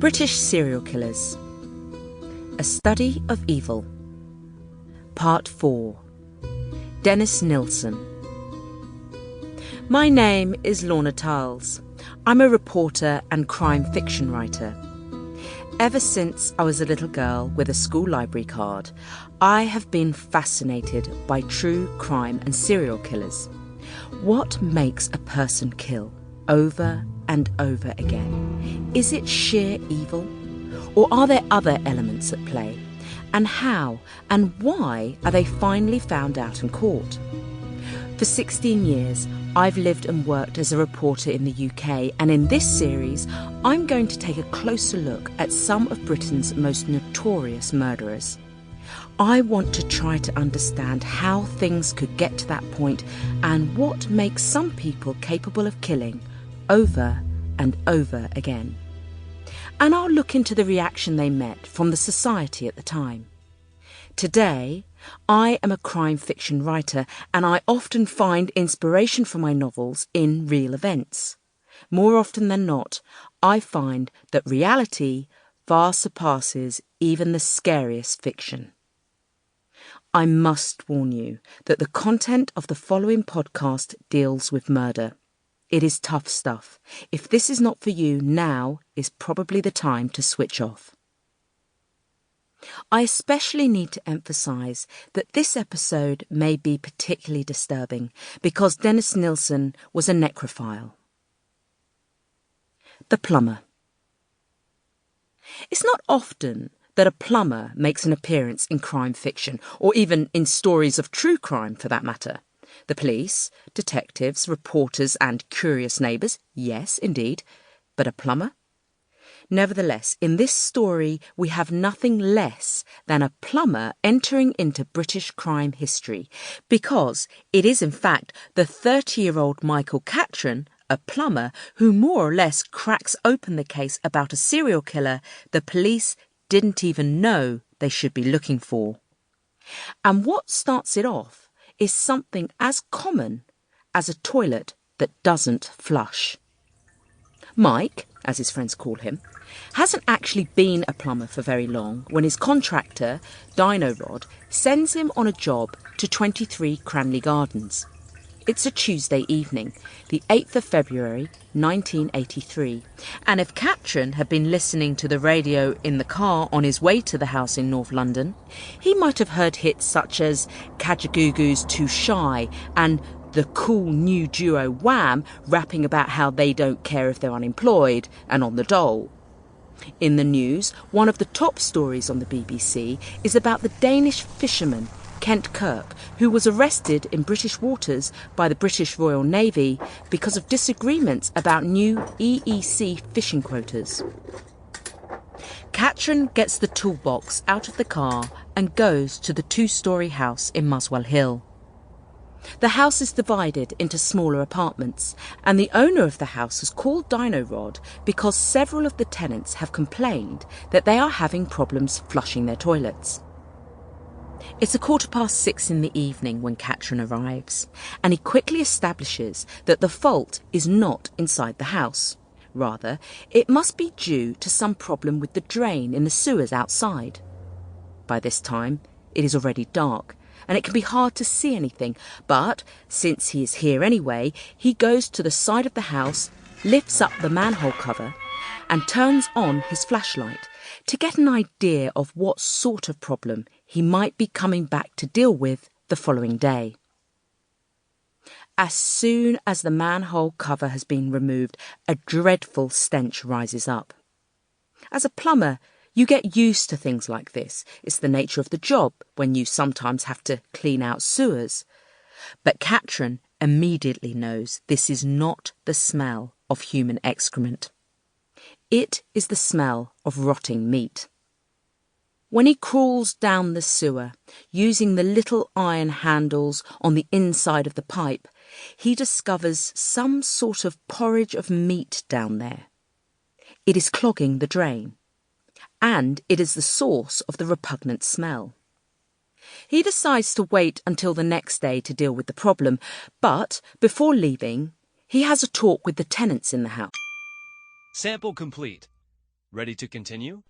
British Serial Killers. A Study of Evil. Part 4. Dennis Nilsen. My name is Lorna Theils. I'm a reporter and crime fiction writer. Ever since I was a little girl with a school library card, I have been fascinated by true crime and serial killers. What makes a person kill over and over again? Is it sheer evil? Or are there other elements at play? And how and why are they finally found out and caught? For 16 years, I've lived and worked as a reporter in the UK, and in this series, I'm going to take a closer look at some of Britain's most notorious murderers. I want to try to understand how things could get to that point and what makes some people capable of killing over and over again. And I'll look into the reaction they met from the society at the time. Today, I am a crime fiction writer, and I often find inspiration for my novels in real events. More often than not, I find that reality far surpasses even the scariest fiction. I must warn you that the content of the following podcast deals with murder. It is tough stuff. If this is not for you, now is probably the time to switch off. I especially need to emphasise that this episode may be particularly disturbing because Dennis Nilsen was a necrophile. The plumber. It's not often that a plumber makes an appearance in crime fiction, or even in stories of true crime for that matter. The police, detectives, reporters and curious neighbours, yes, indeed, but a plumber? Nevertheless, in this story we have nothing less than a plumber entering into British crime history, because it is in fact the 30-year-old Michael Catron, a plumber, who more or less cracks open the case about a serial killer the police didn't even know they should be looking for. And what starts it off is something as common as a toilet that doesn't flush. Mike, as his friends call him, hasn't actually been a plumber for very long when his contractor, Dino Rod, sends him on a job to 23 Cranley Gardens. It's a Tuesday evening, the 8th of February, 1983, and if Catron had been listening to the radio in the car on his way to the house in North London, he might have heard hits such as Kajagoogoo's Too Shy and the cool new duo Wham rapping about how they don't care if they're unemployed and on the dole. In the news, one of the top stories on the BBC is about the Danish fisherman Kent Kirk, who was arrested in British waters by the British Royal Navy because of disagreements about new EEC fishing quotas. Catron gets the toolbox out of the car and goes to the 2-storey house in Muswell Hill. The house is divided into smaller apartments, and the owner of the house has called Dino Rod because several of the tenants have complained that they are having problems flushing their toilets. It's 6:15 in the evening when Catron arrives, and he quickly establishes that the fault is not inside the house. Rather, it must be due to some problem with the drain in the sewers outside. By this time, it is already dark, and it can be hard to see anything, but since he is here anyway, he goes to the side of the house, lifts up the manhole cover, and turns on his flashlight to get an idea of what sort of problem he might be coming back to deal with the following day. As soon as the manhole cover has been removed, a dreadful stench rises up. As a plumber, you get used to things like this. It's the nature of the job when you sometimes have to clean out sewers. But Catron immediately knows this is not the smell of human excrement. It is the smell of rotting meat. When he crawls down the sewer, using the little iron handles on the inside of the pipe, he discovers some sort of porridge of meat down there. It is clogging the drain, and it is the source of the repugnant smell. He decides to wait until the next day to deal with the problem, but before leaving, he has a talk with the tenants in the house. Sample complete. Ready to continue?